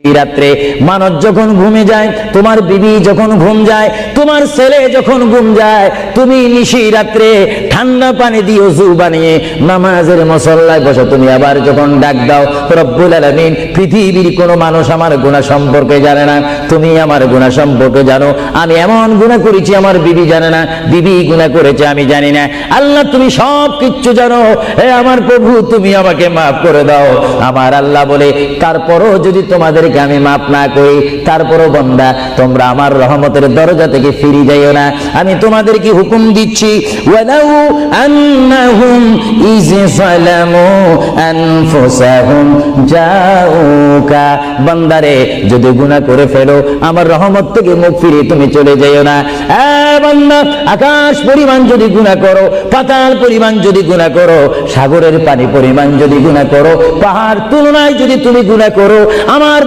রাত্রে মানুষ যখন ঘুমে যায়, তোমার বিবি যখন ঘুম যায়, তোমার ছেলে যখন ঘুম যায়, তুমি নিশি রাত্রে ঠান্ডা পানি দিয়ে ওযু বানিয়ে নামাজের মুসল্লায় বসো। তুমি আবার যখন ডাক দাও, রব্বুল আলামিন, পৃথিবীর কোনো মানুষ আমার গুনাহ সম্পর্কে জানে না, তুমি আমার গুনাহ সম্পর্কে জানো। আমি এমন গুনাহ করেছি আমার বিবি জানে না, বিবি গুনাহ করেছে আমি জানি না। আল্লাহ তুমি সব কিচ্ছু জানো, হে আমার প্রভু তুমি আমাকে মাফ করে দাও। আমার আল্লাহ বলে, তারপরও যদি তোমাদের আমি মাফ না করি, তারপরও বান্দা তোমরা আমার রহমতের দরজা থেকে ফিরে যাইও না। আমি তোমাদেরকে হুকুম দিচ্ছি, ওয়ালাউ আন্নাহুম ইয যালামু আনফুসাহুম জাউকা, বান্দারে যদি গুনাহ করে ফেলো আমার রহমত থেকে মুখ ফিরিয়ে তুমি চলে যাইও না। বান্দা, আকাশ পরিমাণ যদি গুনাহ করো, পাতাল পরিমাণ যদি গুনাহ করো, সাগরের পানি পরিমাণ যদি গুনাহ করো, পাহাড় তুলনায় যদি তুমি গুনাহ করো, আমার